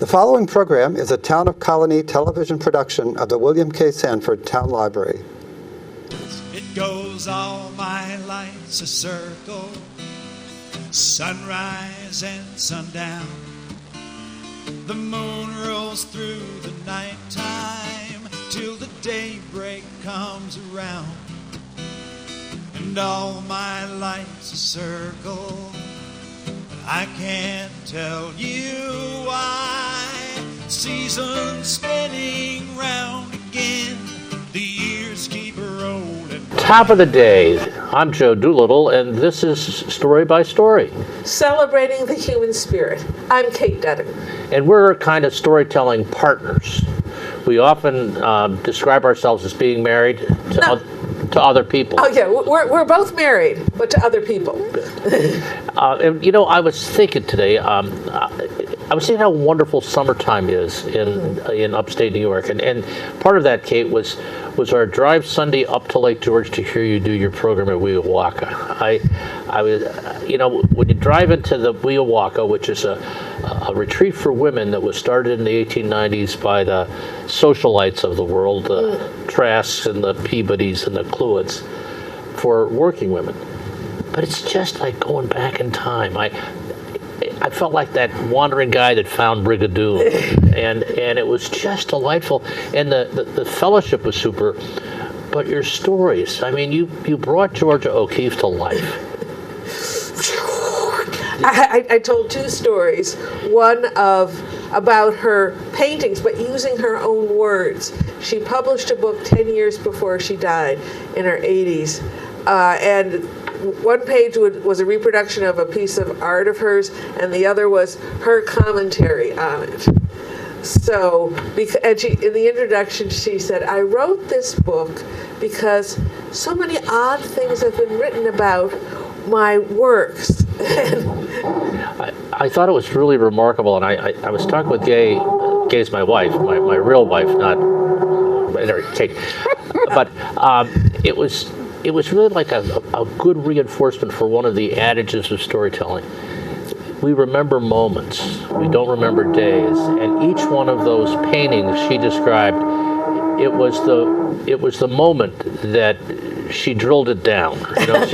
The following program is a Town of Colonie television production of the William K. Sanford Town Library. It goes all my life's a circle, sunrise and sundown. The moon rolls through the nighttime till the daybreak comes around. And all my life's a circle, I can't tell you why. Seasons spinning round again, the years keep rolling. Top of the day. I'm Joe Doolittle, and this is Story by Story. Celebrating the human spirit. I'm Kate Dudding. And we're kind of storytelling partners. We often describe ourselves as being married to other people. Oh yeah, we're both married, but to other people. And, you know, I was thinking today, I was seeing how wonderful summertime is in upstate New York, and part of that, Kate, was our drive Sunday up to Lake George to hear you do your program at Weowaka. I was, you know, when you drive into the Weowaka, which is a retreat for women that was started in the 1890s by the socialites of the world, the Trasks and the Peabodys and the Cluets, for working women. But it's just like going back in time. I felt like that wandering guy that found Brigadoon, and it was just delightful. And the fellowship was super, but your stories, I mean, you brought Georgia O'Keeffe to life. I told two stories. One about her paintings, but using her own words. She published a book 10 years before she died in her 80s, and one page was a reproduction of a piece of art of hers, and the other was her commentary on it. So, and in the introduction, she said, I wrote this book because so many odd things have been written about my works. I thought it was really remarkable, and I was talking with Gay's my wife, my real wife, not Kate, but it was really like a good reinforcement for one of the adages of storytelling. We remember moments, we don't remember days, and each one of those paintings she described, it was the moment that she drilled it down. You know,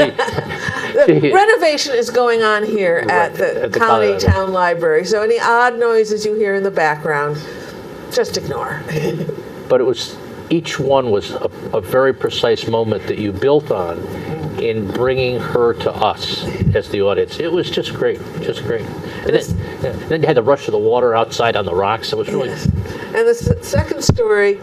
the renovation is going on here at the Colonie Town Library, so any odd noises you hear in the background, just ignore. But each one was a very precise moment that you built on in bringing her to us as the audience. It was just great, just great. And then you had the rush of the water outside on the rocks. It was really... Yes. And the second story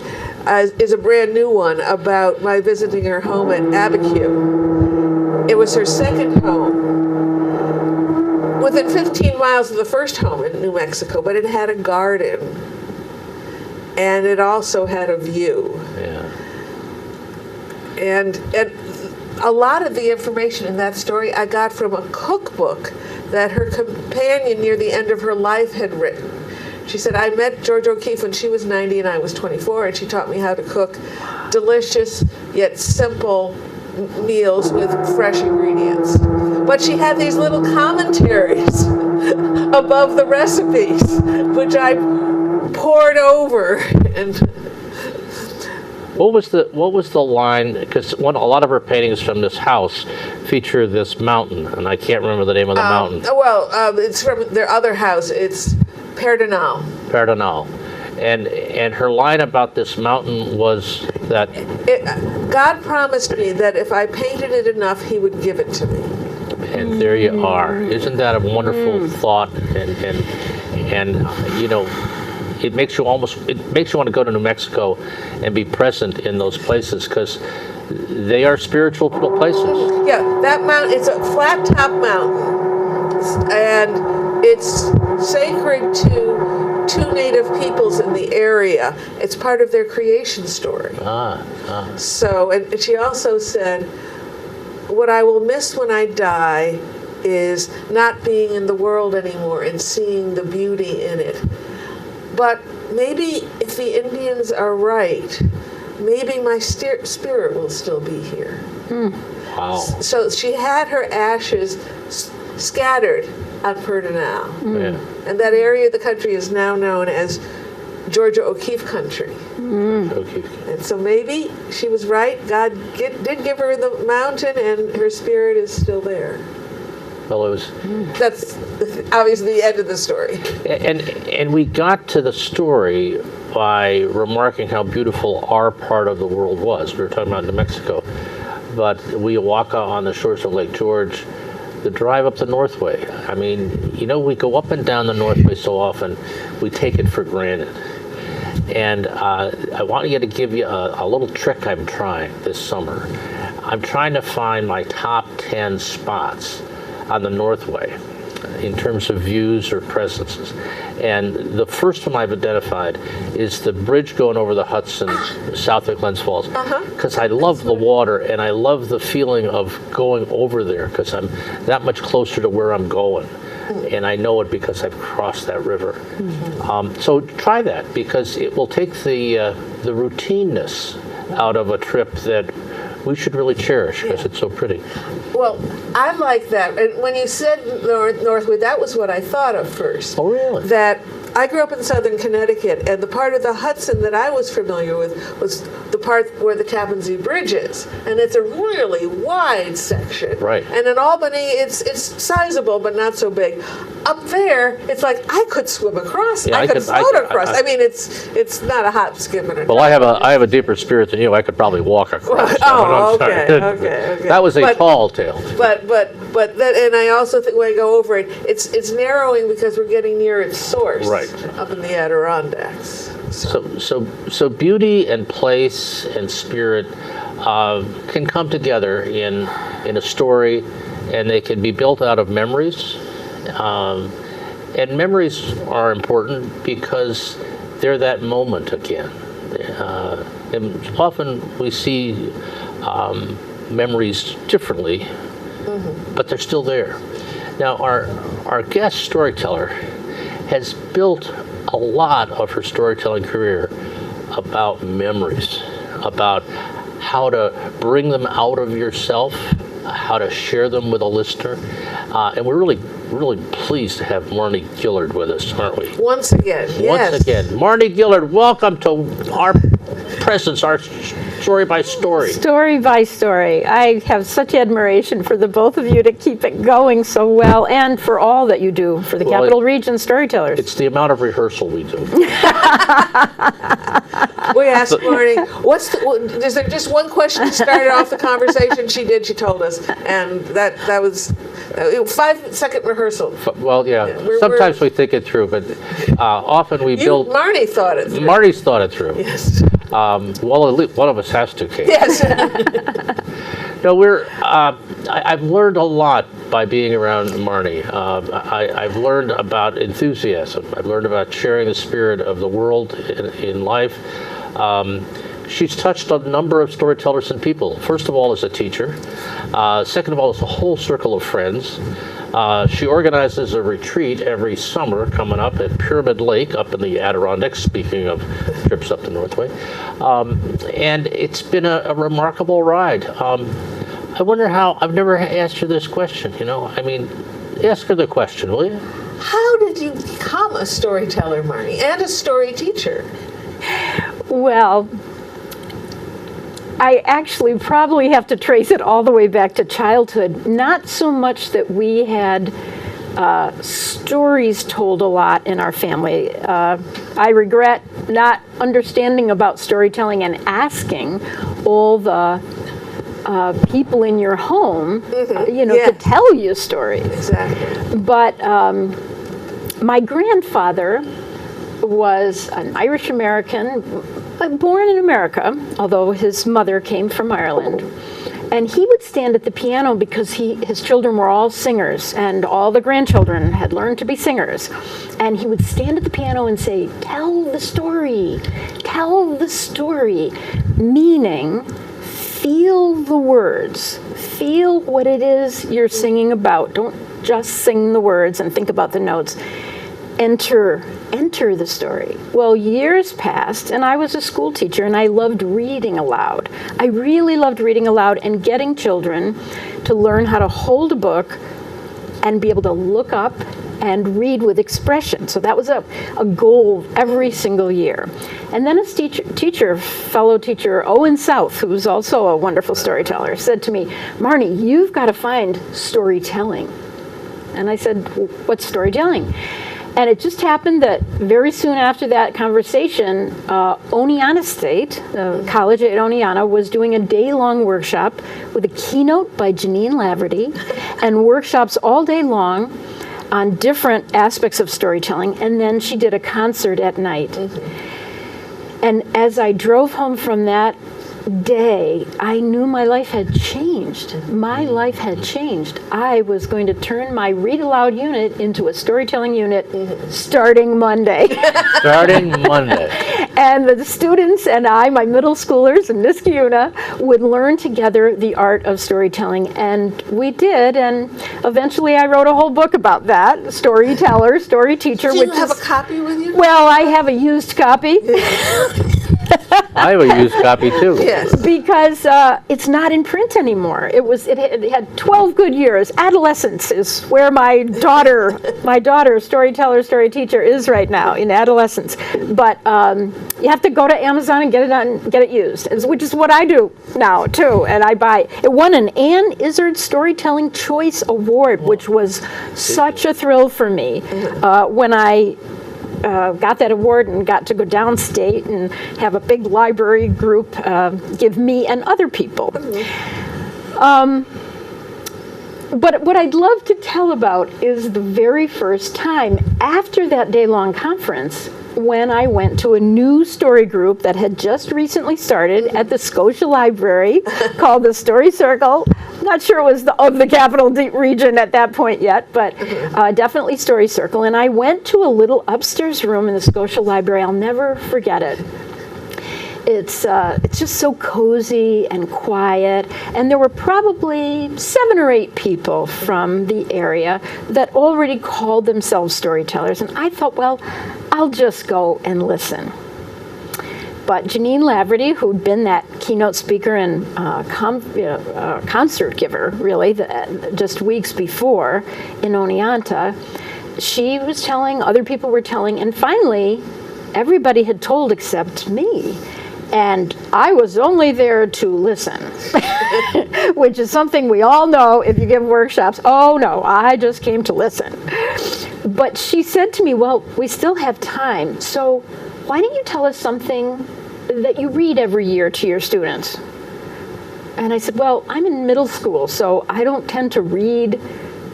is a brand new one about my visiting her home at Abiquiu. It was her second home, within 15 miles of the first home in New Mexico, but it had a garden. And it also had a view. Yeah. And a lot of the information in that story I got from a cookbook that her companion near the end of her life had written. She said, I met Georgia O'Keeffe when she was 90 and I was 24, and she taught me how to cook delicious yet simple meals with fresh ingredients. But she had these little commentaries above the recipes, which I poured over. And what was the line? Because a lot of her paintings from this house feature this mountain, and I can't remember the name of the mountain. Well, it's from their other house. It's Perdonal. And her line about this mountain was that God promised me that if I painted it enough, He would give it to me. And there you are. Isn't that a wonderful thought? And you know, it makes you want to go to New Mexico and be present in those places, because they are spiritual places. Yeah, that mountain, it's a flat top mountain, and it's sacred to two native peoples in the area. It's part of their creation story. So, and she also said, what I will miss when I die is not being in the world anymore and seeing the beauty in it. But maybe if the Indians are right, maybe my spirit will still be here. Wow. So she had her ashes scattered on Perdinal. Yeah. And that area of the country is now known as Georgia O'Keeffe country. Okay. And so maybe she was right. God did give her the mountain, and her spirit is still there. Well, it was, That's obviously the end of the story. and we got to the story by remarking how beautiful our part of the world was. We were talking about New Mexico, but we walk on the shores of Lake George. The drive up the Northway. I mean, we go up and down the Northway so often, we take it for granted. And I want to give you a little trick I'm trying this summer. I'm trying to find my top 10 spots on the Northway in terms of views or presences. And the first one I've identified is the bridge going over the Hudson south of Glens Falls. Because I love the water and I love the feeling of going over there because I'm that much closer to where I'm going. And I know it because I've crossed that river. So try that because it will take the routineness out of a trip that we should really cherish because it's so pretty. Well, I like that. And when you said Northwood, that was what I thought of first. Oh, really? That I grew up in southern Connecticut, and the part of the Hudson that I was familiar with was the part where the Tappan Zee Bridge is. And it's a really wide section. Right. And in Albany, it's sizable, but not so big. Up there, it's like I could swim across. Yeah, I could float across. I mean, it's not a hop, skip, and a Well, I have a deeper spirit than you. I could probably walk across. Oh, I'm okay, sorry. okay. That was a tall tale. But that, and I also think when I go over it, it's narrowing because we're getting near its source, Right. up in the Adirondacks. So beauty and place and spirit can come together in a story, and they can be built out of memories. And memories are important because they're that moment again. And often we see memories differently, but they're still there. Now, our guest storyteller has built a lot of her storytelling career about memories, about how to bring them out of yourself, how to share them with a listener. And we're really pleased to have Marni Gillard with us, aren't we? Once again, yes. Once again. Marni Gillard, welcome to our presence, our story by story. Story by story. I have such admiration for the both of you to keep it going so well and for all that you do for the Capital Region Storytellers. It's the amount of rehearsal we do. We asked Marni, is there just one question that started off the conversation? She did, she told us. And that was a 5-second rehearsal. Well, yeah. Sometimes we think it through, but often we build. Marni thought it through. Marni's thought it through. Yes. Well, at least one of us has to, Kate. Yes. No, I've learned a lot by being around Marni. I've learned about enthusiasm. I've learned about sharing the spirit of the world in life. She's touched a number of storytellers and people. First of all, as a teacher. Second of all, as a whole circle of friends. She organizes a retreat every summer coming up at Pyramid Lake up in the Adirondacks, speaking of trips up the Northway. And it's been a remarkable ride. I wonder how, I've never asked her this question, I mean, ask her the question, will you? How did you become a storyteller, Marni, and a story teacher? Well, I actually probably have to trace it all the way back to childhood. Not so much that we had stories told a lot in our family. I regret not understanding about storytelling and asking all the people in your home, to tell you stories. Exactly. But my grandfather was an Irish American, born in America, although his mother came from Ireland. And he would stand at the piano because his children were all singers, and all the grandchildren had learned to be singers. And he would stand at the piano and say, tell the story, meaning feel the words, feel what it is you're singing about. Don't just sing the words and think about the notes. Enter the story. Well, years passed, and I was a school teacher, and I loved reading aloud. I really loved reading aloud and getting children to learn how to hold a book and be able to look up and read with expression. So that was a goal every single year. And then his fellow teacher, Owen South, who was also a wonderful storyteller, said to me, Marni, you've got to find storytelling. And I said, what's storytelling? And it just happened that very soon after that conversation, Oneonta State, the college at Oneonta, was doing a day-long workshop with a keynote by Janine Laverty and workshops all day long on different aspects of storytelling. And then she did a concert at night. And as I drove home from that day, I knew my life had changed. My life had changed. I was going to turn my read aloud unit into a storytelling unit starting Monday. Starting Monday. And the students and I, my middle schoolers in Niskayuna, would learn together the art of storytelling. And we did, and eventually I wrote a whole book about that, Storyteller, Story Teacher. Do you have a copy with you? Well, I have a used copy. I have a used copy too. Yes. Because it's not in print anymore. It had 12 good years. Adolescence is where my daughter, storyteller, story teacher, is right now, in adolescence. But you have to go to Amazon and get it used, which is what I do now too. And I buy. It won an Ann Izzard Storytelling Choice Award, which was such a thrill for me when I got that award and got to go downstate and have a big library group give me and other people. But what I'd love to tell about is the very first time after that day-long conference when I went to a new story group that had just recently started at the Scotia Library called the Story Circle. Not sure it was of the Capital Region at that point yet, but definitely Story Circle. And I went to a little upstairs room in the Scotia Library. I'll never forget it. It's just so cozy and quiet, and there were probably 7 or 8 people from the area that already called themselves storytellers, and I thought, well, I'll just go and listen. But Janine Laverty, who'd been that keynote speaker and concert giver, really, just weeks before in Oneonta, she was telling, other people were telling, and finally, everybody had told except me. And I was only there to listen, which is something we all know if you give workshops. Oh, no, I just came to listen. But she said to me, well, we still have time, so why don't you tell us something that you read every year to your students? And I said, well, I'm in middle school, so I don't tend to read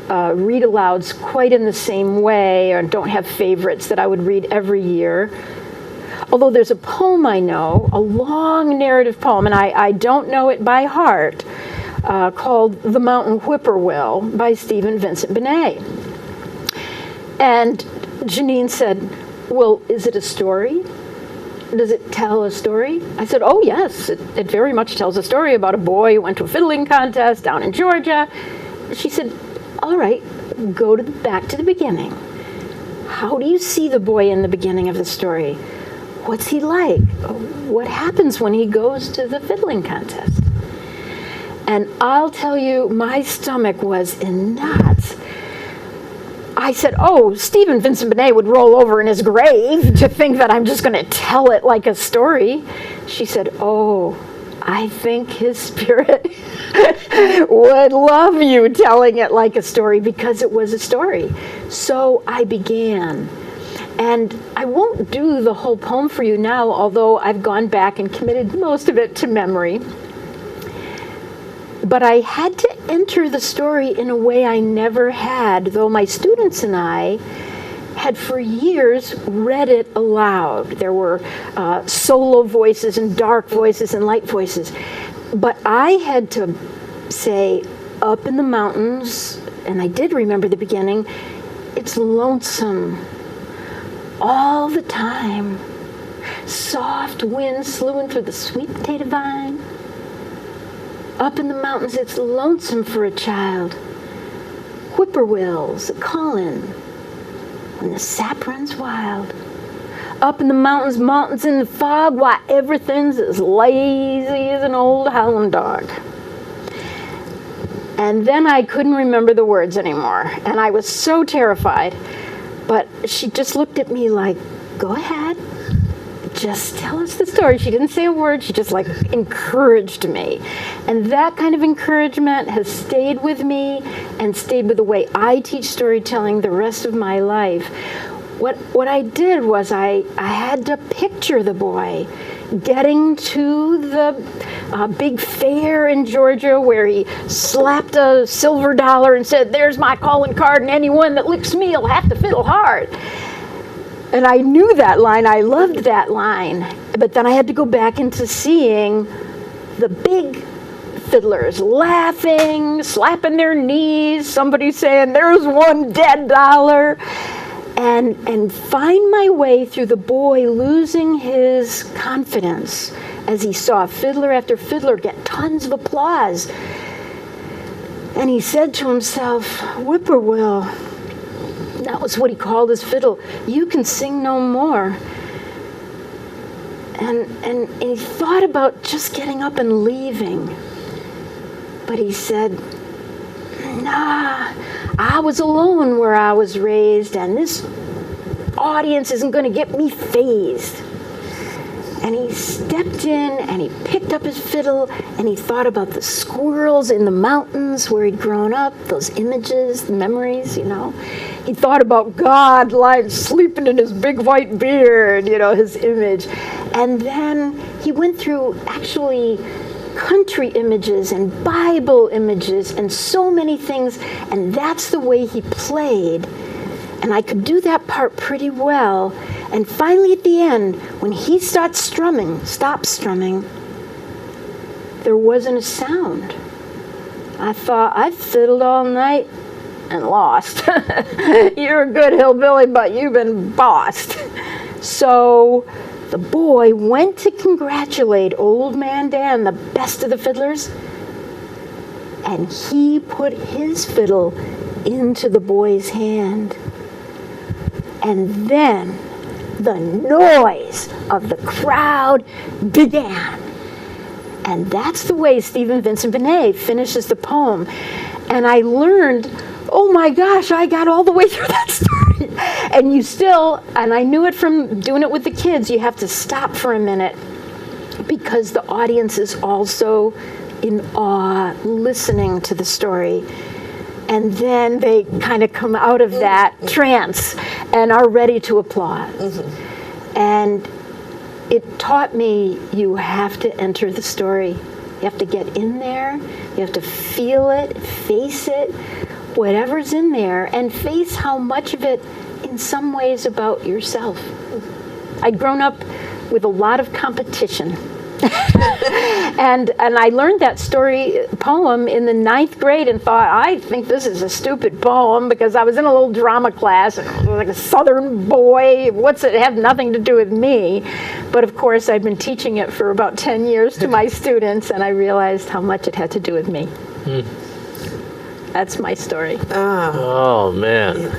alouds quite in the same way, or don't have favorites that I would read every year. Although there's a poem I know, a long narrative poem, and I don't know it by heart, called The Mountain Whippoorwill by Stephen Vincent Benet. And Janine said, well, is it a story? Does it tell a story? I said, oh, yes, it very much tells a story about a boy who went to a fiddling contest down in Georgia. She said, all right, go back to the beginning. How do you see the boy in the beginning of the story? What's he like? What happens when he goes to the fiddling contest? And I'll tell you, my stomach was in knots. I said, oh, Stephen Vincent Benet would roll over in his grave to think that I'm just going to tell it like a story. She said, oh, I think his spirit would love you telling it like a story, because it was a story. So I began. And I won't do the whole poem for you now, although I've gone back and committed most of it to memory. But I had to enter the story in a way I never had, though my students and I had for years read it aloud. There were solo voices and dark voices and light voices. But I had to say, up in the mountains, and I did remember the beginning, it's lonesome all the time. Soft wind slewing through the sweet potato vine. Up in the mountains, it's lonesome for a child. Whippoorwills a-callin' when the sap runs wild. Up in the mountains in the fog, why everything's as lazy as an old hound dog. And then I couldn't remember the words anymore. And I was so terrified. But she just looked at me like, go ahead. Just tell us the story. She didn't say a word. She just like encouraged me. And that kind of encouragement has stayed with me and stayed with the way I teach storytelling the rest of my life. What I did was I had to picture the boy getting to the big fair in Georgia where he slapped a silver dollar and said, there's my calling card, and anyone that licks me will have to fiddle hard. And I knew that line. I loved that line. But then I had to go back into seeing the big fiddlers laughing, slapping their knees, somebody saying, there's one dead dollar. And find my way through the boy losing his confidence as he saw fiddler after fiddler get tons of applause. And he said to himself, whippoorwill, that was what he called his fiddle, you can sing no more. And he thought about just getting up and leaving. But he said, nah, I was alone where I was raised, and this audience isn't going to get me fazed. And he stepped in and he picked up his fiddle and he thought about the squirrels in the mountains where he'd grown up, those images, the memories, you know. He thought about God lying sleeping in his big white beard, you know, his image. And then he went through actually country images and Bible images and so many things, and that's the way he played. And I could do that part pretty well. And finally at the end, when he stopped strumming, there wasn't a sound. I thought, I fiddled all night and lost. You're a good hillbilly, but you've been bossed. So the boy went to congratulate Old Man Dan, the best of the fiddlers, and he put his fiddle into the boy's hand. And then the noise of the crowd began. And that's the way Stephen Vincent Benet finishes the poem. And I learned, oh my gosh, I got all the way through that story. And you still, and I knew it from doing it with the kids, you have to stop for a minute because the audience is also in awe listening to the story. And then they kind of come out of that trance and are ready to applaud. Mm-hmm. And it taught me you have to enter the story. You have to get in there. You have to feel it, face it, whatever's in there, and face how much of it in some ways about yourself. I'd grown up with a lot of competition. and I learned that poem in the 9th grade and thought, I think this is a stupid poem because I was in a little drama class, and I was like a Southern boy. What's it have nothing to do with me? But of course, I'd been teaching it for about 10 years to my students, and I realized how much it had to do with me. That's my story. Oh, man.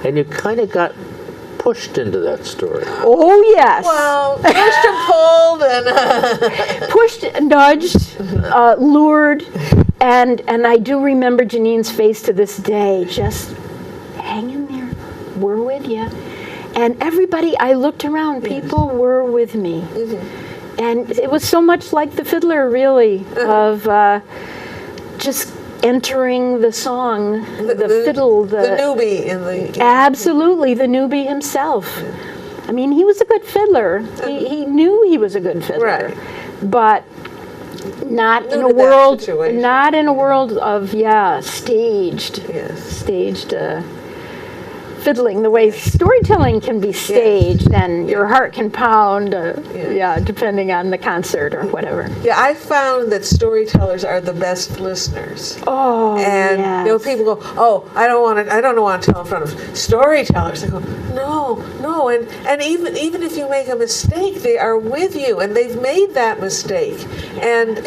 And you kind of got pushed into that story. Oh, yes. Well, pushed and pulled and... Pushed, nudged, lured, and I do remember Janine's face to this day, just hang in there, we're with you. And everybody, I looked around, people were with me. Mm-hmm. And it was so much like the fiddler, really, of just entering the song, the fiddle, the newbie in the... Absolutely, the newbie himself. I mean, he was a good fiddler. He knew he was a good fiddler. Right. But not in a world of staged fiddling, the way storytelling can be staged and your heart can pound, depending on the concert or whatever. Yeah, I found that storytellers are the best listeners. Oh, and yes. you know, people go, "Oh, I don't want to tell in front of storytellers." I go, "No," and even if you make a mistake, they are with you, and they've made that mistake, and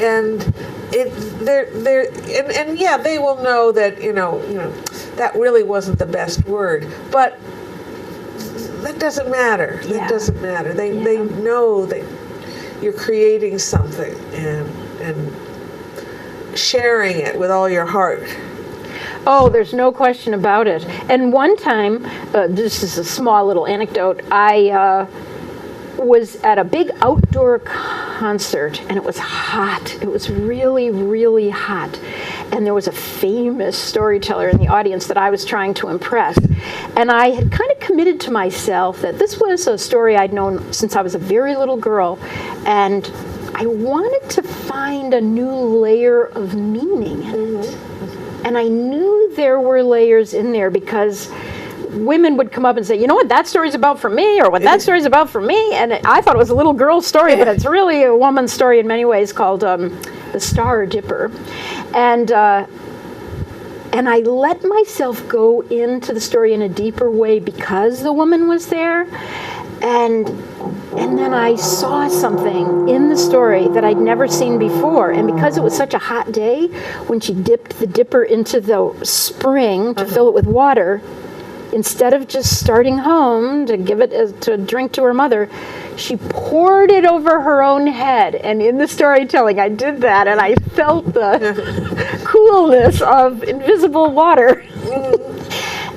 they will know that you know that really wasn't the best word, but that doesn't matter. That doesn't matter. They know that you're creating something, and sharing it with all your heart. Oh, there's no question about it. And one time, this is a small little anecdote, I was at a big outdoor concert, and it was hot. It was really, really hot. And there was a famous storyteller in the audience that I was trying to impress. And I had kind of committed to myself that this was a story I'd known since I was a very little girl. And I wanted to find a new layer of meaning in it. And I knew there were layers in there because women would come up and say, you know what that story's about for me, or what that story's about for me. And I thought it was a little girl's story, but it's really a woman's story in many ways, called The Star Dipper. And I let myself go into the story in a deeper way because the woman was there. And then I saw something in the story that I'd never seen before. And because it was such a hot day, when she dipped the dipper into the spring to fill it with water, instead of just starting home to give it to drink to her mother, she poured it over her own head. And in the storytelling, I did that, and I felt the coolness of invisible water.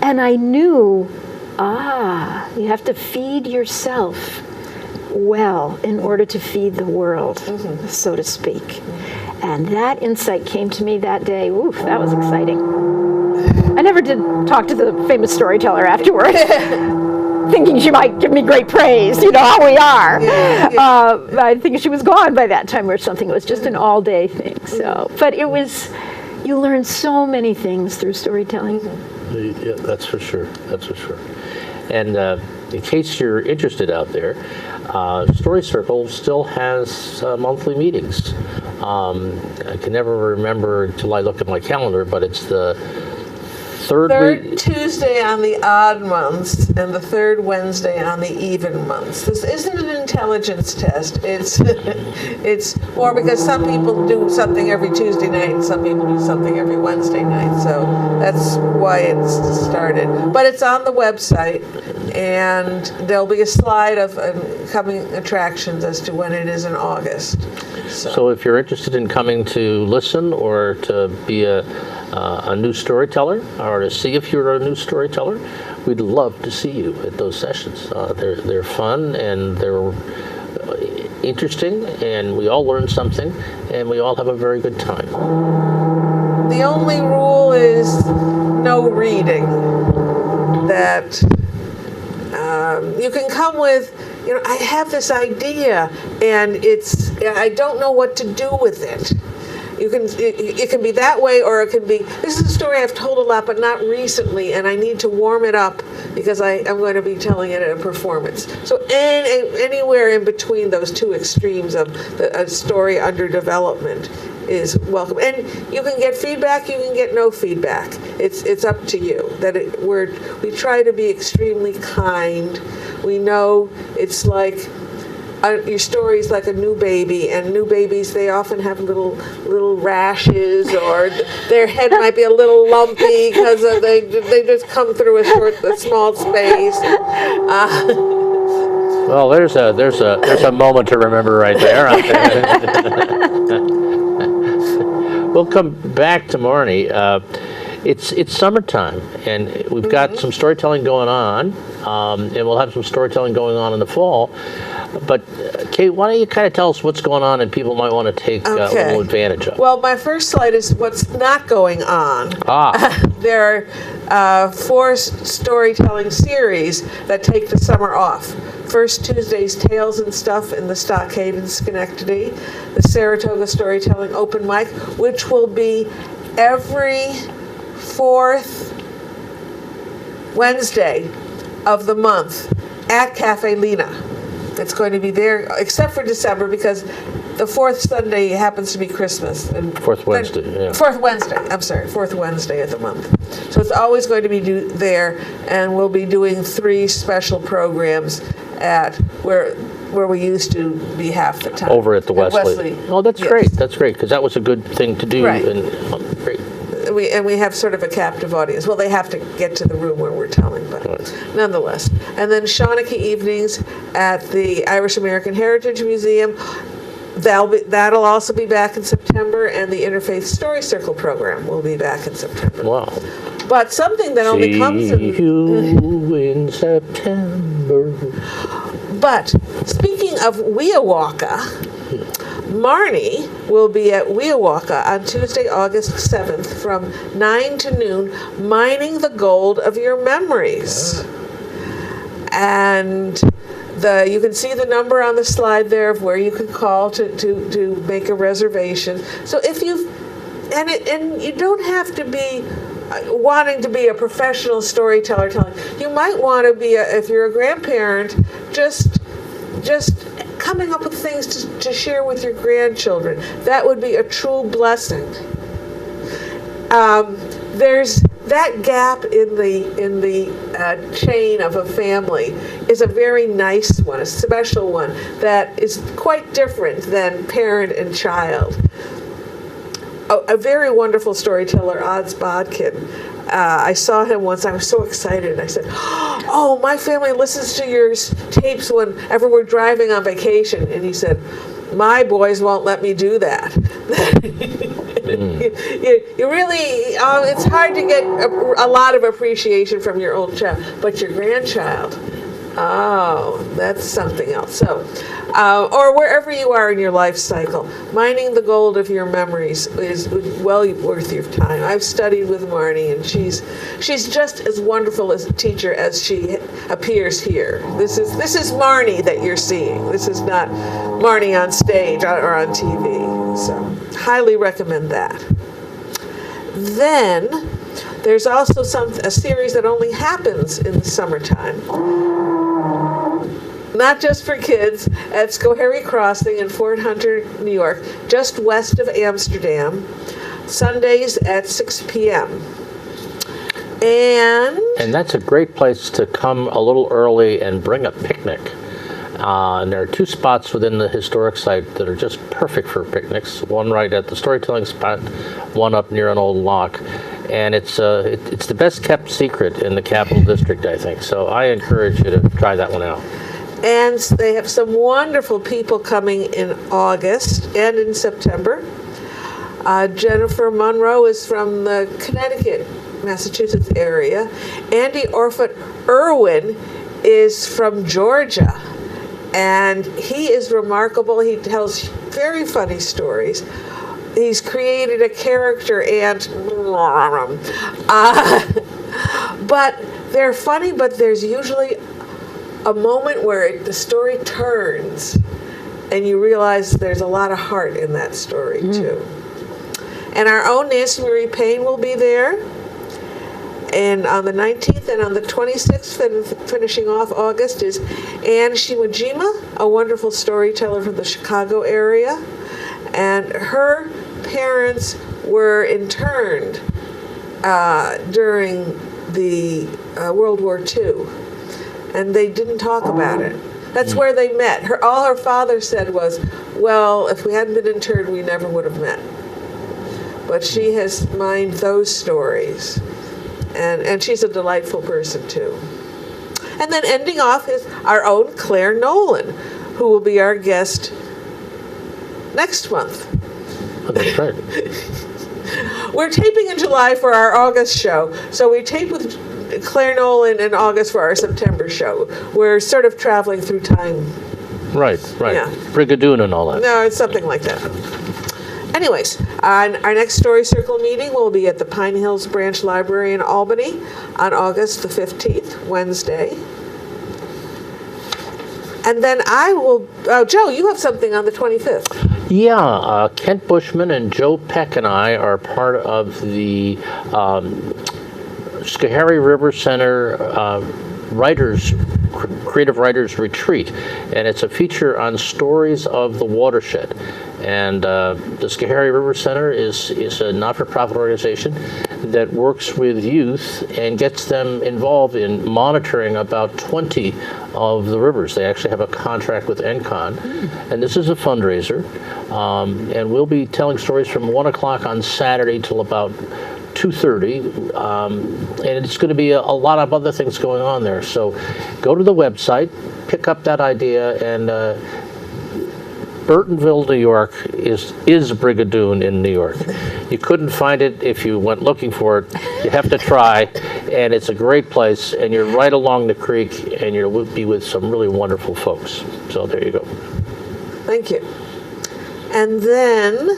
And I knew, you have to feed yourself well in order to feed the world, so to speak. And that insight came to me that day. Oof, that was exciting. I never did talk to the famous storyteller afterwards, thinking she might give me great praise, you know how we are. I think she was gone by that time or something. It was just an all-day thing. So, but it was, you learn so many things through storytelling. Yeah, that's for sure. That's for sure. And in case you're interested out there, Story Circle still has monthly meetings. I can never remember until I look at my calendar, but it's the third Tuesday on the odd months and the third Wednesday on the even months. This isn't an intelligence test. It's more because some people do something every Tuesday night and some people do something every Wednesday night. So that's why it's started. But it's on the website, and there'll be a slide of coming attractions as to when it is in August. So if you're interested in coming to listen or to be a new storyteller, or to see if you're a new storyteller, we'd love to see you at those sessions. They're fun, and they're interesting, and we all learn something, and we all have a very good time. The only rule is no reading. That you can come with, I have this idea, and I don't know what to do with it. It can be that way, or it can be, this is a story I've told a lot, but not recently, and I need to warm it up because I'm going to be telling it at a performance. So anywhere in between those two extremes of a story under development is welcome. And you can get feedback, you can get no feedback. It's up to you. We try to be extremely kind. We know it's like, your story is like a new baby, and new babies, they often have little rashes, or their head might be a little lumpy because they just come through a small space. Well, there's a moment to remember right there. We'll come back to Marni. It's summertime, and we've got some storytelling going on, and we'll have some storytelling going on in the fall. But, Kate, why don't you kind of tell us what's going on and people might want to take a little advantage of? Well, my first slide is what's not going on. There are 4 storytelling series that take the summer off. First Tuesday's Tales and Stuff in the Stockade in Schenectady. The Saratoga Storytelling Open Mic, which will be every 4th Wednesday of the month at Cafe Lena. It's going to be there, except for December, because the 4th Sunday happens to be Christmas. And Fourth Wednesday, yeah. Fourth Wednesday of the month. So it's always going to be there, and we'll be doing 3 special programs at where we used to be half the time. Over at the Wesley. Oh, that's great. That's great, because that was a good thing to do. Right. Great. We have sort of a captive audience. Well, they have to get to the room where we're telling, but nonetheless. And then Shawnee evenings at the Irish American Heritage Museum. That'll also be back in September, and the Interfaith Story Circle program will be back in September. Wow. But something that only comes See you in September. But speaking of Weowaka, Marni will be at Weowaka on Tuesday, August 7th from 9 to noon, mining the gold of your memories. And you can see the number on the slide there of where you can call to make a reservation. So if and you don't have to be wanting to be a professional storyteller you might want to be if you're a grandparent, just coming up with things to share with your grandchildren. That would be a true blessing. There's that gap in the chain of a family is a very nice one, a special one that is quite different than parent and child. A very wonderful storyteller, Odds Bodkin. I saw him once. I was so excited. I said, "Oh, my family listens to your tapes whenever we're driving on vacation." And he said, "My boys won't let me do that." You really, it's hard to get a lot of appreciation from your own child, but your grandchild, oh, that's something else. So, or wherever you are in your life cycle, mining the gold of your memories is well worth your time. I've studied with Marni, and she's just as wonderful as a teacher as she appears here. This is Marni that you're seeing. This is not Marni on stage or on TV. So, highly recommend that. Then, there's also a series that only happens in the summertime. Not just for kids, at Schoharie Crossing in Fort Hunter, New York, just west of Amsterdam, Sundays at 6 p.m. And that's a great place to come a little early and bring a picnic. And there are two spots within the historic site that are just perfect for picnics. One right at the storytelling spot, one up near an old lock. And it's the best kept secret in the Capital District, I think. So I encourage you to try that one out. And they have some wonderful people coming in August and in September. Jennifer Monroe is from the Connecticut, Massachusetts area. Andy Orphan Irwin is from Georgia. And he is remarkable. He tells very funny stories. He's created a character ant. But they're funny, but there's usually a moment where the story turns and you realize there's a lot of heart in that story too. And our own Nancy Marie Payne will be there, and on the 19th and on the 26th, finishing off August, is Anne Shimojima, a wonderful storyteller from the Chicago area, and her parents were interned during the World War II. And they didn't talk about it. That's where they met. All her father said was, well, if we hadn't been interned, we never would have met. But she has mined those stories. And she's a delightful person, too. And then ending off is our own Claire Nolan, who will be our guest next month. Oh, that's right. We're taping in July for our August show. So we tape with Claire Nolan in August for our September show. We're sort of traveling through time. Right. Yeah. Brigadoon and all that. No, it's something like that. Anyways, our next Story Circle meeting will be at the Pine Hills Branch Library in Albany on August the 15th, Wednesday. And then I will, Joe, you have something on the 25th. Yeah, Kent Bushman and Joe Peck and I are part of the Schoharie River Center Creative Writers Retreat, and it's a feature on stories of the watershed. And the Schoharie River Center is a not-for-profit organization that works with youth and gets them involved in monitoring about 20 of the rivers. They actually have a contract with NCON, and this is a fundraiser. And we'll be telling stories from 1 o'clock on Saturday till about 2:30, and it's going to be a lot of other things going on there. So go to the website, pick up that idea, and Burtonville, New York is Brigadoon in New York. You couldn't find it if you went looking for it. You have to try, and it's a great place, and you're right along the creek, and you'll be with some really wonderful folks. So there you go. Thank you. And then,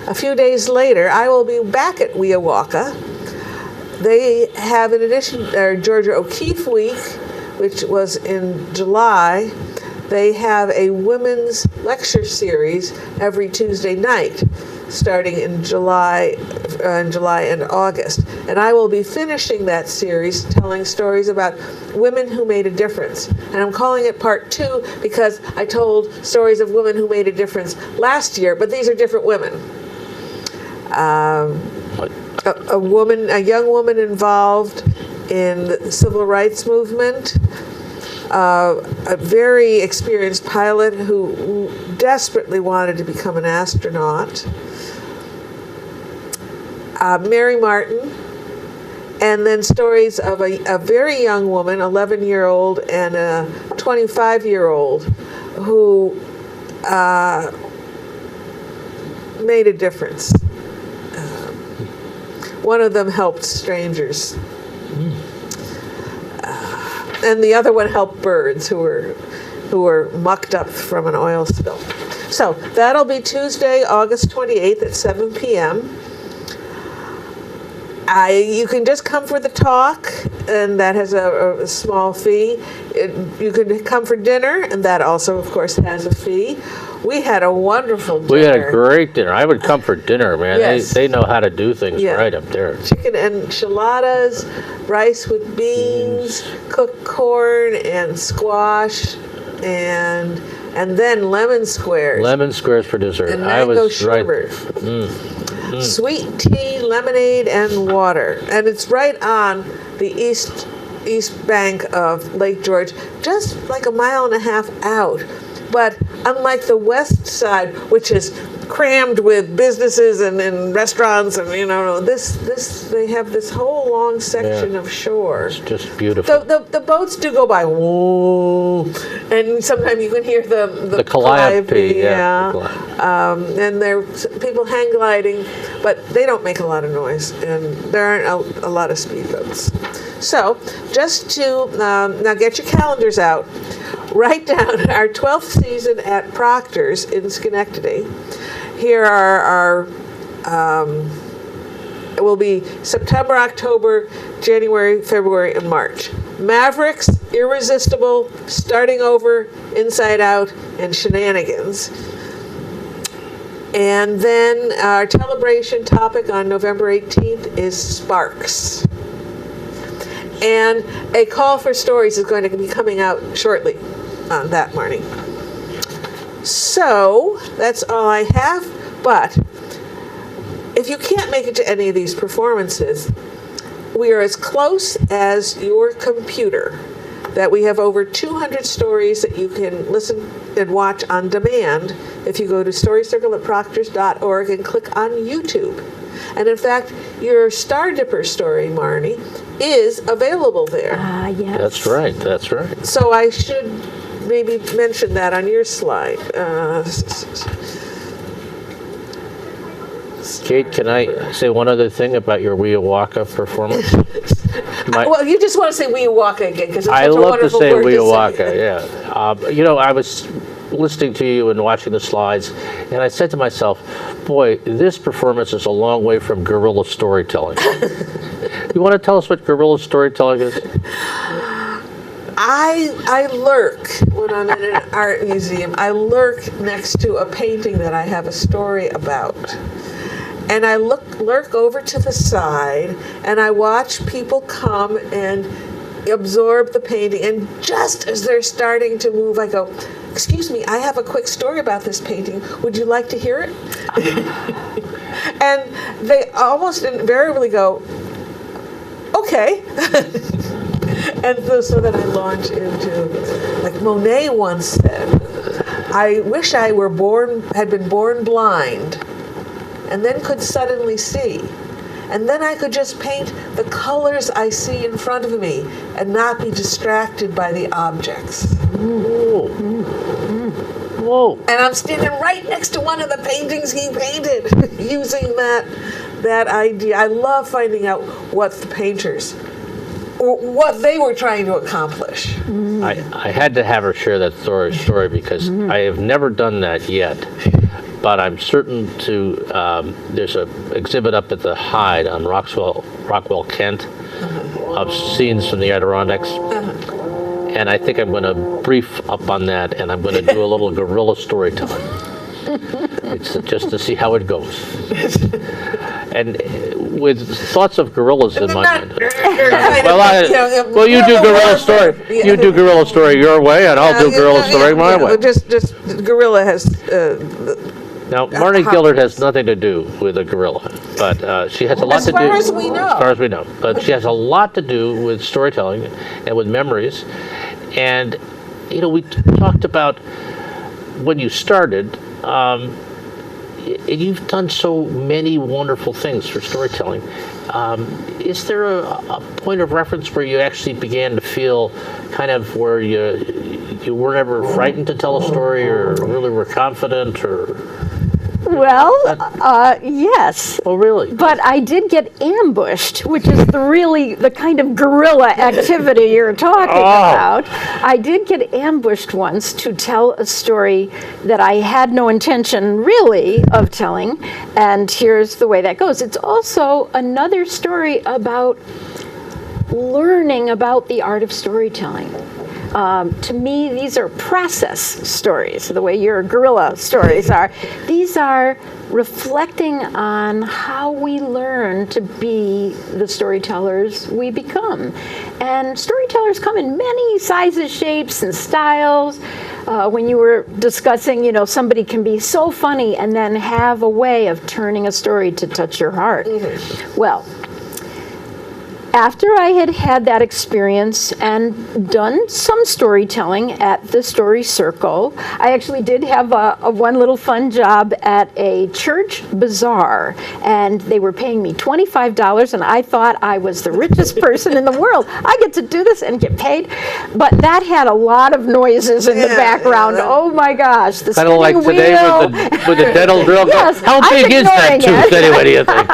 a few days later, I will be back at Weowaka. They have, in addition, Georgia O'Keeffe Week, which was in July. They have a women's lecture series every Tuesday night, starting in July and August. And I will be finishing that series telling stories about women who made a difference. And I'm calling it part 2 because I told stories of women who made a difference last year, but these are different women. A young woman involved in the civil rights movement, a very experienced pilot who desperately wanted to become an astronaut, Mary Martin, and then stories of a very young woman, 11-year-old, and a 25-year-old who made a difference. One of them helped strangers. And the other one helped birds who were mucked up from an oil spill. So that'll be Tuesday, August 28th at 7 p.m. You can just come for the talk, and that has a small fee. You can come for dinner, and that also, of course, has a fee. We had a wonderful dinner. We had a great dinner. I would come for dinner, man. Yes. They know how to do things right up there. Chicken enchiladas, rice with beans, cooked corn and squash, and then lemon squares. Lemon squares for dessert. And I mango was sherbet. Sweet tea, lemonade, and water. And it's right on the east bank of Lake George, just like a mile and a half out. But unlike the west side, which is crammed with businesses and restaurants, and this they have this whole long section of shore. It's just beautiful. The boats do go by, whoa, and sometimes you can hear the calliope, and there's people hang gliding, but they don't make a lot of noise, and there aren't a lot of speedboats. So, just to now get your calendars out. Write down our 12th season at Proctor's in Schenectady. Here are it will be September, October, January, February, and March. Mavericks, Irresistible, Starting Over, Inside Out, and Shenanigans. And then our celebration topic on November 18th is Sparks. And a call for stories is going to be coming out shortly on that morning. So that's all I have, but if you can't make it to any of these performances, we are as close as your computer, that we have over 200 stories that you can listen and watch on demand if you go to storycircle@proctors.org and click on YouTube. And in fact, your Star Dipper story, Marni, is available there. Yes. That's right. That's right. So I should maybe mention that on your slide. Kate, can I say one other thing about your Weowaka performance? Well, you just want to say Weowaka again because it's such I a love to wonderful say word Weowaka, to say. yeah. I was listening to you and watching the slides, and I said to myself, boy, this performance is a long way from guerrilla storytelling. You want to tell us what guerrilla storytelling is? I lurk when I'm in an art museum. I lurk next to a painting that I have a story about. And I lurk over to the side, and I watch people come and absorb the painting. And just as they're starting to move, I go, "Excuse me, I have a quick story about this painting. Would you like to hear it?" And they almost invariably go, "Okay." And so then I launch into, like Monet once said, "I wish I had been born blind, and then could suddenly see. And then I could just paint the colors I see in front of me and not be distracted by the objects." Whoa. And I'm standing right next to one of the paintings he painted using that idea. I love finding out what the painters, what they were trying to accomplish. I had to have her share that story because I have never done that yet. But I'm certain to, there's an exhibit up at the Hyde on Rockwell, Kent, of scenes from the Adirondacks. And I think I'm going to brief up on that, and I'm going to do a little guerrilla storytelling. It's just to see how it goes. And with thoughts of gorillas in my mind. Well, you do guerrilla story. You do guerrilla story your way, and I'll do guerrilla story my way. Just gorilla has. Now, Marni Gillard has nothing to do with a gorilla, but she has a lot to do. As far as we know. But she has a lot to do with storytelling and with memories. And, we talked about when you started, and you've done so many wonderful things for storytelling. Is there a point of reference where you actually began to feel kind of where you weren't ever frightened to tell a story, or really were confident, or? Well, yes. Oh, really? But I did get ambushed, which is the kind of guerrilla activity you're talking about. I did get ambushed once to tell a story that I had no intention really of telling, and here's the way that goes. It's also another story about learning about the art of storytelling. To me, these are process stories, the way your guerrilla stories are. These are reflecting on how we learn to be the storytellers we become. And storytellers come in many sizes, shapes, and styles. When you were discussing, somebody can be so funny and then have a way of turning a story to touch your heart. Mm-hmm. Well, after I had had that experience and done some storytelling at the Story Circle, I actually did have a one little fun job at a church bazaar, and they were paying me $25, and I thought I was the richest person in the world. I get to do this and get paid, but that had a lot of noises in the background. Oh my gosh, the kind of like today wheel. with the dental drill. Yes, How big is that tooth anyway, do you think?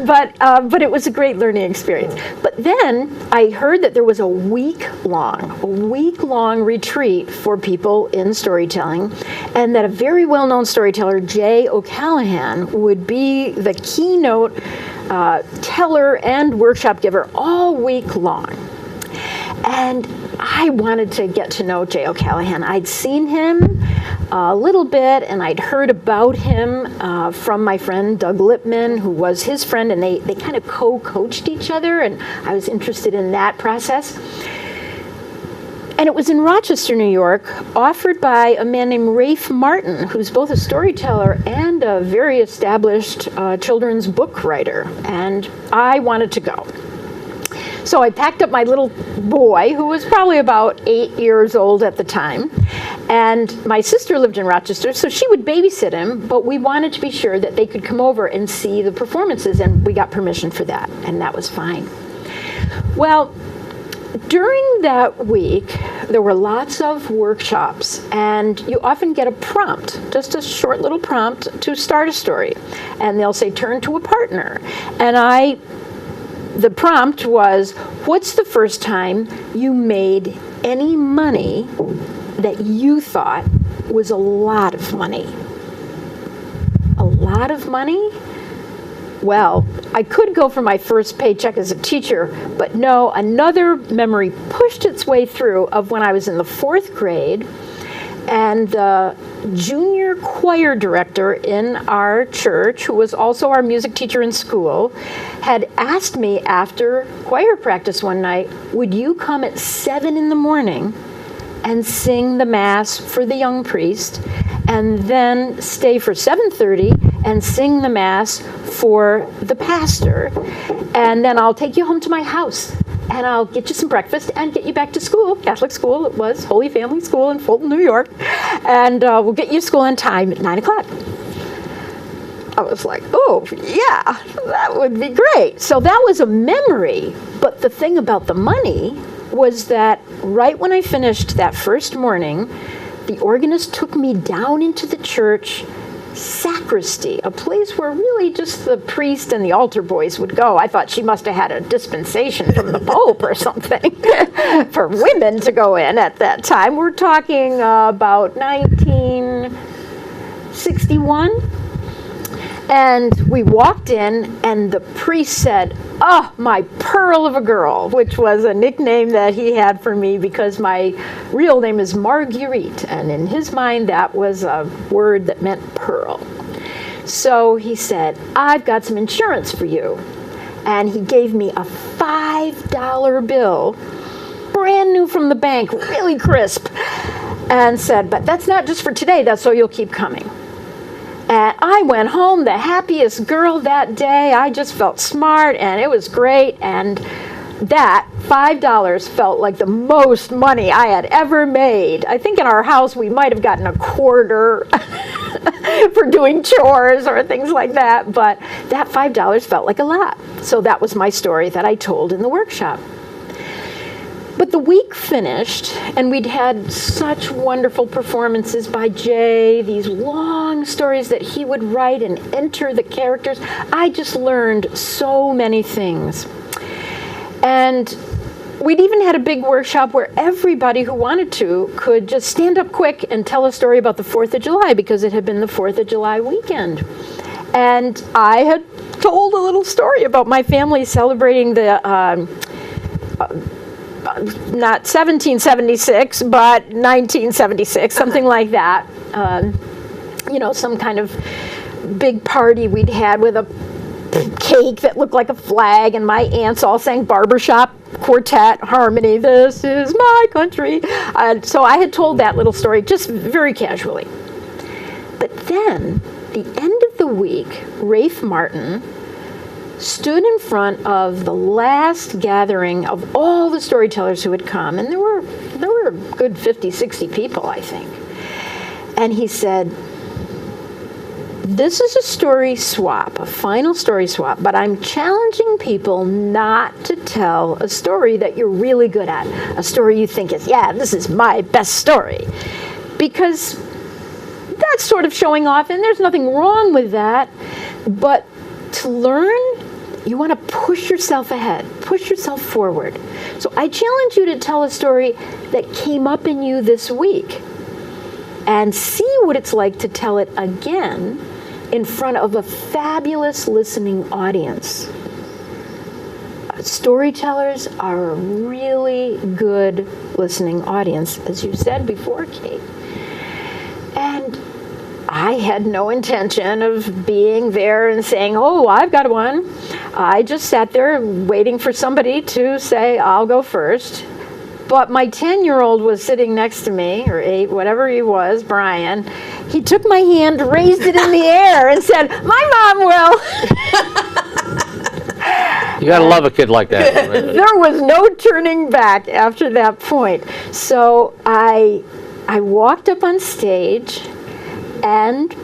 But it was a great learning experience. But then I heard that there was a week-long retreat for people in storytelling, and that a very well-known storyteller, Jay O'Callahan, would be the keynote teller and workshop giver all week long. And I wanted to get to know Jay O'Callahan. I'd seen him a little bit, and I'd heard about him from my friend Doug Lipman, who was his friend, and they kind of co-coached each other, and I was interested in that process. And it was in Rochester, New York, offered by a man named Rafe Martin, who's both a storyteller and a very established children's book writer, and I wanted to go. So I packed up my little boy, who was probably about 8 years old at the time, and my sister lived in Rochester, so she would babysit him, but we wanted to be sure that they could come over and see the performances, and we got permission for that, and that was fine. Well, during that week, there were lots of workshops, and you often get a prompt, just a short little prompt to start a story, and they'll say, turn to a partner, and the prompt was, what's the first time you made any money that you thought was a lot of money? A lot of money? Well, I could go for my first paycheck as a teacher, but no, another memory pushed its way through of when I was in the 4th grade, and the junior choir director in our church, who was also our music teacher in school, had asked me after choir practice one night, would you come at 7 in the morning and sing the Mass for the young priest, and then stay for 7:30 and sing the Mass for the pastor, and then I'll take you home to my house, and I'll get you some breakfast and get you back to school, Catholic school. It was Holy Family School in Fulton, New York, and we'll get you to school on time at 9 o'clock. I was like, oh, yeah, that would be great. So that was a memory, but the thing about the money was that right when I finished that first morning, the organist took me down into the church sacristy, a place where really just the priest and the altar boys would go. I thought she must have had a dispensation from the Pope or something for women to go in at that time. We're talking about 1961. And we walked in, and the priest said, "Oh, my pearl of a girl," which was a nickname that he had for me because my real name is Marguerite, and in his mind that was a word that meant pearl. So he said, "I've got some insurance for you." And he gave me a $5 bill, brand new from the bank, really crisp, and said, "But that's not just for today, that's so you'll keep coming." And I went home the happiest girl that day. I just felt smart, and it was great. And that $5 felt like the most money I had ever made. I think in our house we might have gotten a quarter for doing chores or things like that, but that $5 felt like a lot. So that was my story that I told in the workshop. But the week finished, and we'd had such wonderful performances by Jay, these long stories that he would write and enter the characters. I just learned so many things. And we'd even had a big workshop where everybody who wanted to could just stand up quick and tell a story about the 4th of July, because it had been the 4th of July weekend. And I had told a little story about my family celebrating the not 1776, but 1976, something like that. Some kind of big party we'd had with a cake that looked like a flag, and my aunts all sang barbershop quartet harmony, "This is my country." So I had told that little story just very casually. But then, the end of the week, Rafe Martin stood in front of the last gathering of all the storytellers who had come, and there were a good 50, 60 people, I think. And he said, "This is a story swap, a final story swap, but I'm challenging people not to tell a story that you're really good at, a story you think is, yeah, this is my best story." Because that's sort of showing off, and there's nothing wrong with that, but to learn, you want to push yourself ahead, push yourself forward. So I challenge you to tell a story that came up in you this week and see what it's like to tell it again in front of a fabulous listening audience. Storytellers are a really good listening audience, as you said before, Kate. And I had no intention of being there and saying, "Oh, I've got one." I just sat there waiting for somebody to say, "I'll go first." But my 10-year-old was sitting next to me, or 8, whatever he was, Brian. He took my hand, raised it in the air, and said, "My mom will." You gotta love a kid like that. There was no turning back after that point. So I walked up on stage, and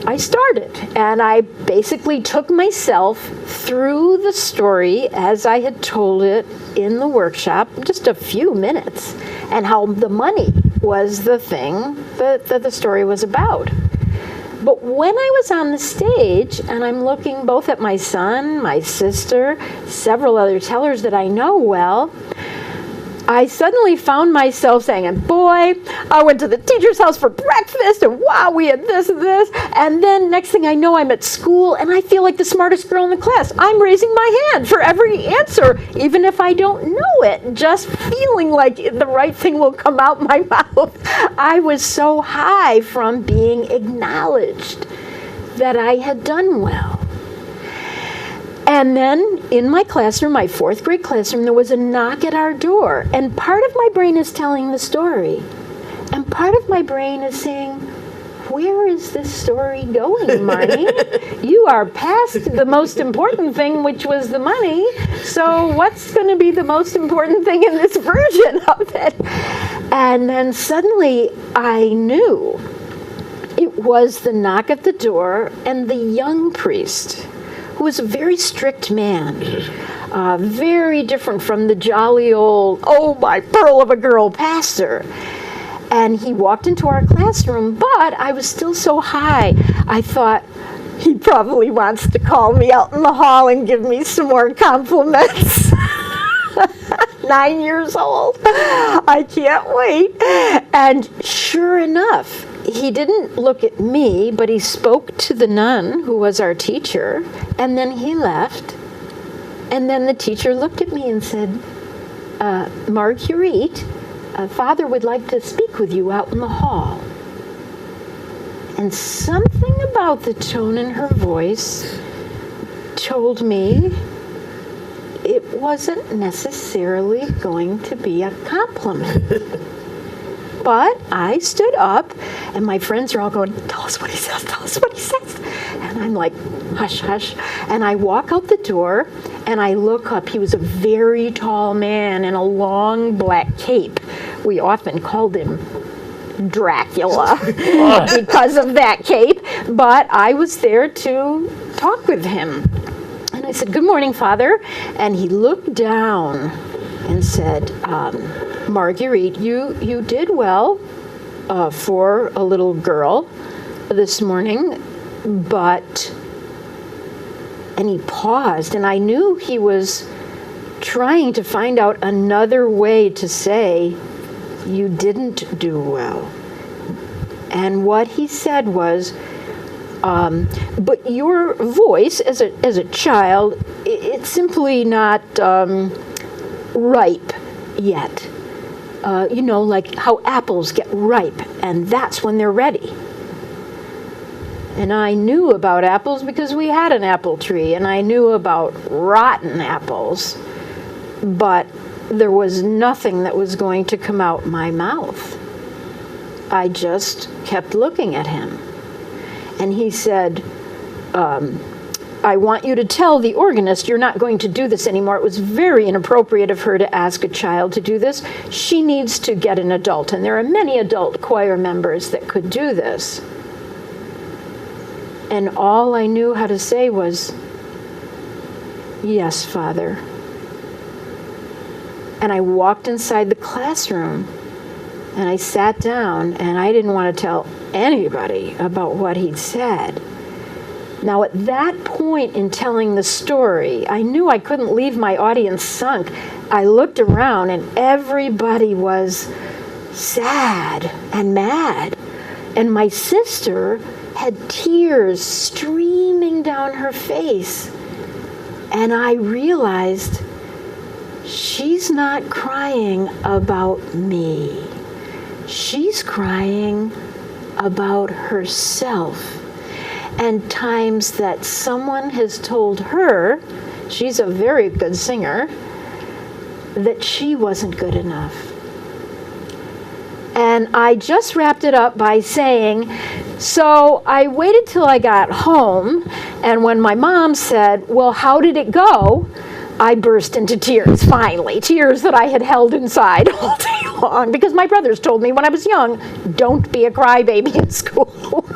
I started, and I basically took myself through the story as I had told it in the workshop, just a few minutes, and how the money was the thing that the story was about. But when I was on the stage, and I'm looking both at my son, my sister, several other tellers that I know well, I suddenly found myself saying, "And boy, I went to the teacher's house for breakfast, and wow, we had this and this." And then next thing I know, I'm at school, and I feel like the smartest girl in the class. I'm raising my hand for every answer, even if I don't know it, just feeling like the right thing will come out my mouth. I was so high from being acknowledged that I had done well. And then in my classroom, my 4th grade classroom, there was a knock at our door. And part of my brain is telling the story. And part of my brain is saying, "Where is this story going, Marni? You are past the most important thing, which was the money. So what's going to be the most important thing in this version of it?" And then suddenly I knew it was the knock at the door and the young priest, who was a very strict man, very different from the jolly old, "Oh, my pearl of a girl" pastor. And he walked into our classroom, but I was still so high. I thought, he probably wants to call me out in the hall and give me some more compliments. 9 years old. I can't wait. And sure enough, he didn't look at me, but he spoke to the nun who was our teacher, and then he left. And then the teacher looked at me and said, Marguerite, Father would like to speak with you out in the hall. And something about the tone in her voice told me it wasn't necessarily going to be a compliment. But I stood up, and my friends are all going, tell us what he says, tell us what he says. And I'm like, hush, hush. And I walk out the door, and I look up. He was a very tall man in a long black cape. We often called him Dracula because of that cape. But I was there to talk with him. And I said, good morning, Father. And he looked down and said, Marguerite, you did well for a little girl this morning, but, and he paused, and I knew he was trying to find out another way to say, you didn't do well. And what he said was, but your voice as a child, it's simply not ripe yet. You know, like how apples get ripe, and that's when they're ready. And I knew about apples because we had an apple tree, and I knew about rotten apples, but there was nothing that was going to come out my mouth. I just kept looking at him. And he said, I want you to tell the organist you're not going to do this anymore. It was very inappropriate of her to ask a child to do this. She needs to get an adult, and there are many adult choir members that could do this. And all I knew how to say was, yes, Father. And I walked inside the classroom, and I sat down, and I didn't want to tell anybody about what he'd said. Now, at that point in telling the story, I knew I couldn't leave my audience sunk. I looked around, and everybody was sad and mad. And my sister had tears streaming down her face. And I realized she's not crying about me. She's crying about herself. And times that someone has told her, she's a very good singer, that she wasn't good enough. And I just wrapped it up by saying, so I waited till I got home, and when my mom said, well, how did it go? I burst into tears, finally, tears that I had held inside all day long, because my brothers told me when I was young, don't be a crybaby in school.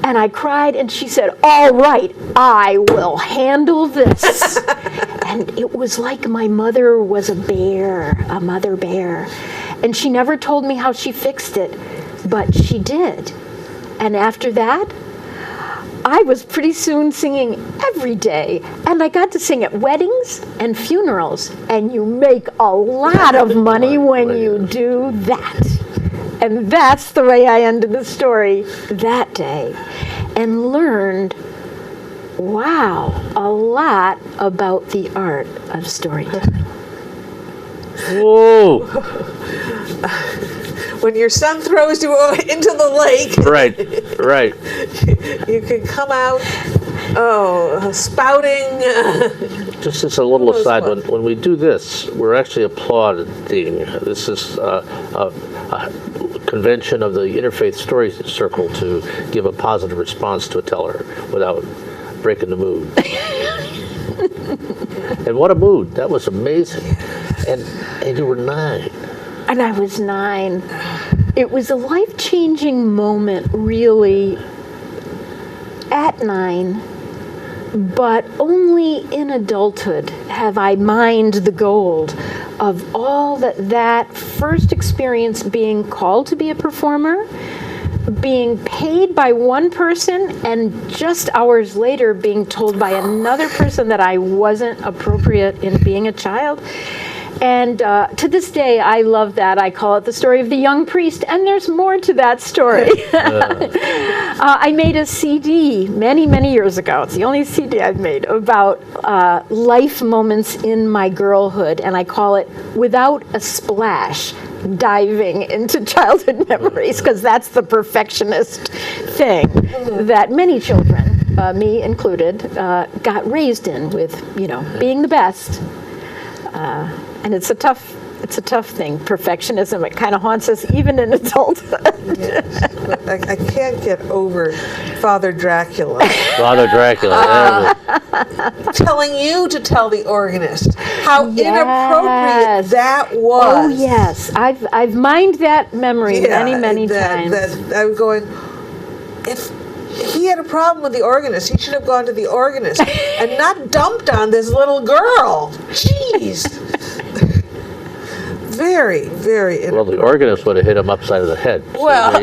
And I cried, and she said, all right, I will handle this. And it was like my mother was a bear, a mother bear. And she never told me how she fixed it, but she did. And after that, I was pretty soon singing every day. And I got to sing at weddings and funerals. And you make a lot of money when you do that. And that's the way I ended the story that day. And learned, wow, a lot about the art of storytelling. Whoa! When your son throws you into the lake, Right. you can come out, spouting. Just as a little That was aside, fun. when we do this, we're actually applauding. This is a convention of the Interfaith Story Circle to give a positive response to a teller without breaking the mood. And what a mood. That was amazing. And you were 9. And I was 9. It was a life-changing moment, really, at 9. But only in adulthood have I mined the gold of all that first experience being called to be a performer, being paid by one person, and just hours later being told by another person that I wasn't appropriate in being a child. And to this day, I love that. I call it the story of the young priest, and there's more to that story. I made a CD many, many years ago. It's the only CD I've made about life moments in my girlhood, and I call it Without a Splash, diving into childhood memories, because that's the perfectionist thing that many children, me included, got raised in, with, being the best. And it's a tough thing, perfectionism. It kind of haunts us even in adulthood. Yes. I can't get over Father Dracula. Father Dracula. Telling you to tell the organist how Yes. inappropriate that was. Oh yes, I've mined that memory many times. I'm going, if he had a problem with the organist, he should have gone to the organist and not dumped on this little girl. Jeez. Very, very. Well, the organist would have hit him upside of the head. Well,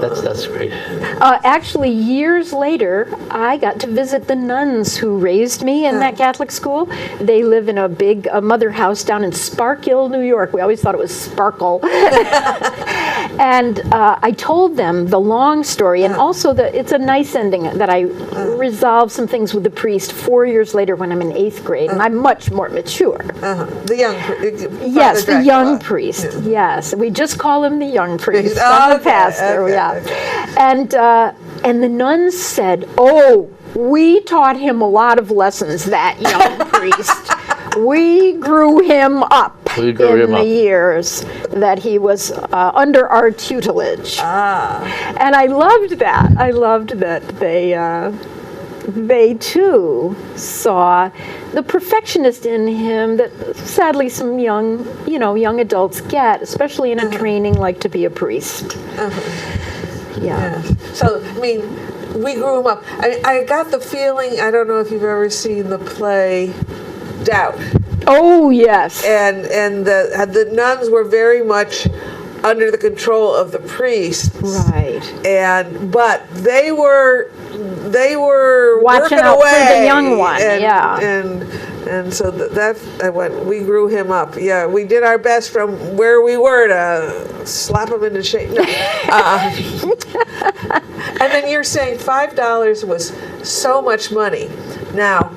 that's great. Actually, years later, I got to visit the nuns who raised me in that Catholic school. They live in a big mother house down in Sparkill, New York. We always thought it was Sparkle. And I told them the long story, and also it's a nice ending that I resolved some things with the priest 4 years later when I'm in 8th grade, and I'm much more mature. The young Yes, Father the young Dracula. priest. Yes, we just call him the young priest. Oh, I'm the okay, pastor. okay, Yeah, and the nuns said, "Oh, we taught him a lot of lessons. That young priest. We grew him up in the years that he was under our tutelage." And I loved that. I loved that they too saw the perfectionist in him that sadly some young adults get, especially in a training like to be a priest. Yeah. So, I mean, we grew him up. I got the feeling, I don't know if you've ever seen the play Doubt. Oh, yes. And the nuns were very much under the control of the priest. Right. But they were Watching working out away for the young one, and so we grew him up. Yeah, we did our best from where we were to slap him into shape. No. And then you're saying $5 was so much money. Now,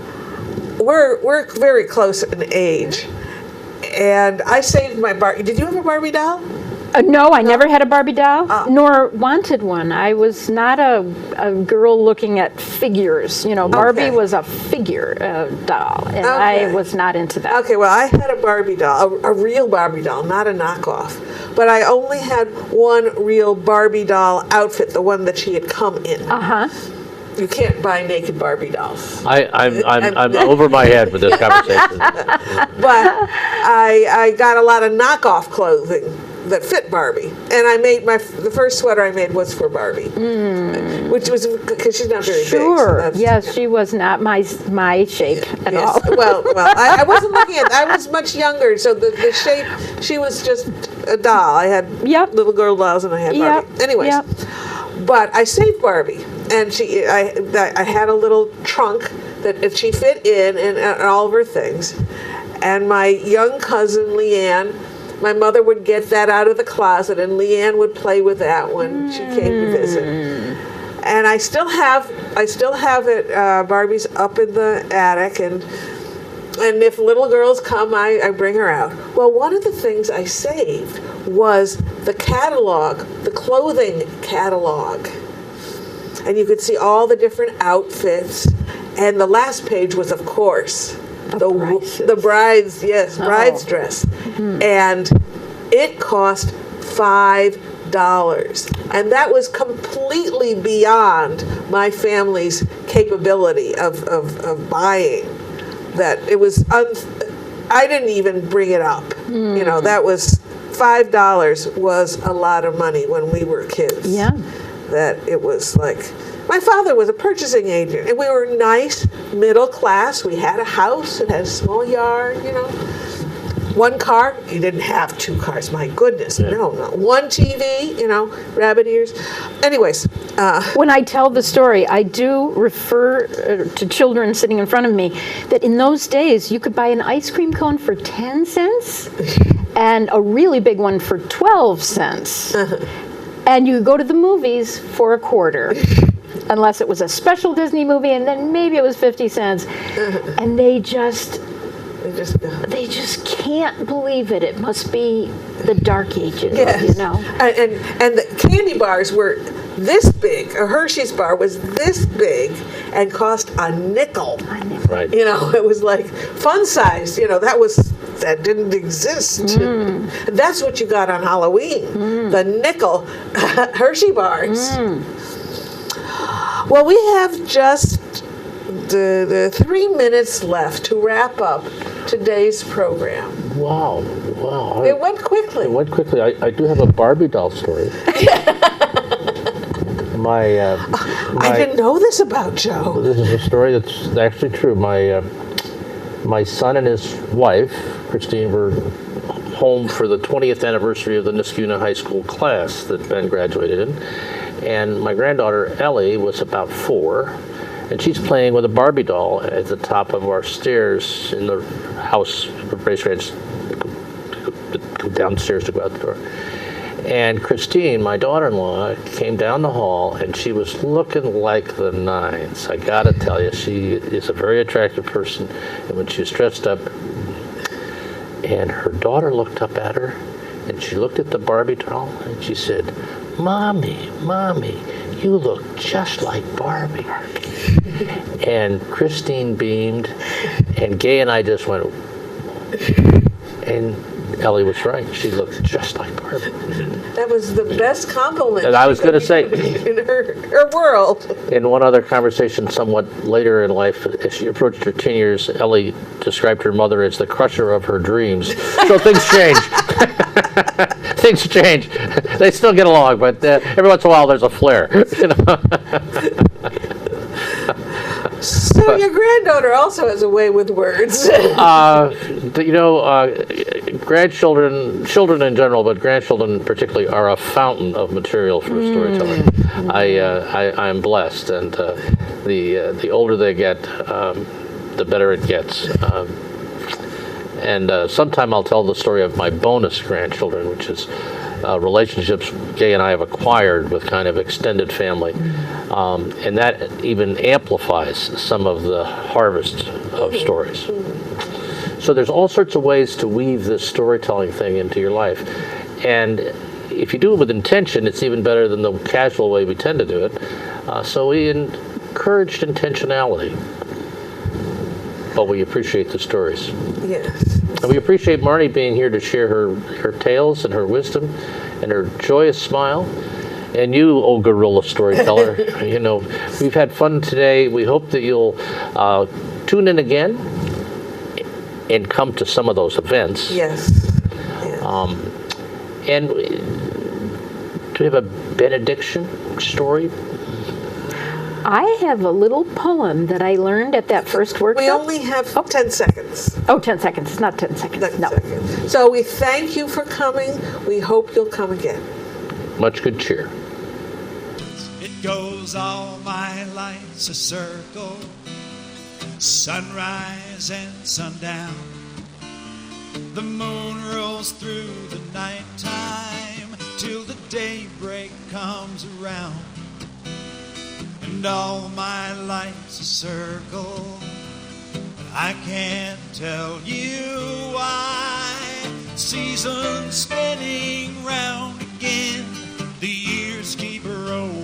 we're very close in age, and I saved my Barbie. Did you have a Barbie doll? No, I never had a Barbie doll, nor wanted one. I was not a girl looking at figures. Barbie was a figure doll, and I was not into that. Okay, well, I had a Barbie doll, a real Barbie doll, not a knockoff. But I only had one real Barbie doll outfit, the one that she had come in. You can't buy naked Barbie dolls. I'm over my head with this conversation. But I got a lot of knockoff clothing that fit Barbie, and I made the first sweater I made was for Barbie, which was because she's not very big. Sure. Yes, she was not my shape at all. Well, I wasn't looking at. I was much younger, so the shape. She was just a doll. I had little girl dolls, and I had Barbie. Anyways, but I saved Barbie, and I had a little trunk that she fit in and all of her things, and my young cousin Leanne. My mother would get that out of the closet, and Leanne would play with that when she came to visit. And I still have it. Barbie's up in the attic, and if little girls come, I bring her out. Well, one of the things I saved was the catalog, the clothing catalog, and you could see all the different outfits. And the last page was, of course, the bride's bride's dress, and it cost $5, and that was completely beyond my family's capability of buying. That it was I didn't even bring it up. That was $5 was a lot of money when we were kids. Yeah. That it was like, My father was a purchasing agent, and we were nice, middle class. We had a house, it had a small yard, One car, you didn't have two cars, my goodness, no. One TV, rabbit ears. Anyways. When I tell the story, I do refer to children sitting in front of me that in those days you could buy an ice cream cone for 10 cents and a really big one for 12 cents. And you go to the movies for a quarter. Unless it was a special Disney movie, and then maybe it was 50 cents. And they just can't believe it. It must be the dark ages, Yes. And the candy bars were this big. A Hershey's bar was this big and cost a nickel. Right. It was like fun size. That didn't exist. That's what you got on Halloween. The nickel Hershey bars. Well, we have just the 3 minutes left to wrap up today's program. Wow. It went quickly. I do have a Barbie doll story. I didn't know this about Joe. This is a story that's actually true. My son and his wife, Christine, were home for the 20th anniversary of the Niskuna High School class that Ben graduated in. And my granddaughter, Ellie, was about 4. And she's playing with a Barbie doll at the top of our stairs in the house. Race ranch, go downstairs to go out the door. And Christine, my daughter-in-law, came down the hall, and she was looking like the nines. I gotta tell you, she is a very attractive person. And when she was dressed up, and her daughter looked up at her, and she looked at the Barbie doll, and she said, Mommy, you look just like Barbie. And Christine beamed, and Gay and I just went, and Ellie was right. She looked just like Barbie. That was the best compliment. And I was going to say, in her world. in one other conversation somewhat later in life, as she approached her teen years, Ellie described her mother as the crusher of her dreams. So things change. Things change. They still get along, but every once in a while there's a flare. So your granddaughter also has a way with words. Grandchildren, children in general, but grandchildren particularly, are a fountain of material for storytelling. I'm blessed, and the older they get, the better it gets. And sometime I'll tell the story of my bonus grandchildren, which is relationships Gay and I have acquired with kind of extended family. And that even amplifies some of the harvest of stories. So there's all sorts of ways to weave this storytelling thing into your life. And if you do it with intention, it's even better than the casual way we tend to do it. So we encouraged intentionality. But we appreciate the stories. Yes. And we appreciate Marni being here to share her tales and her wisdom and her joyous smile. And you, old gorilla storyteller, we've had fun today. We hope that you'll tune in again and come to some of those events. Yes. And do we have a benediction story? I have a little poem that I learned at that first workshop. We only have 10 seconds. Oh, 10 seconds. It's not 10 seconds. 10 No. seconds. So we thank you for coming. We hope you'll come again. Much good cheer. It goes all my life's a circle, sunrise and sundown. The moon rolls through the nighttime till the daybreak comes around. And all my life's a circle, but I can't tell you why. Seasons spinning round again, the years keep rolling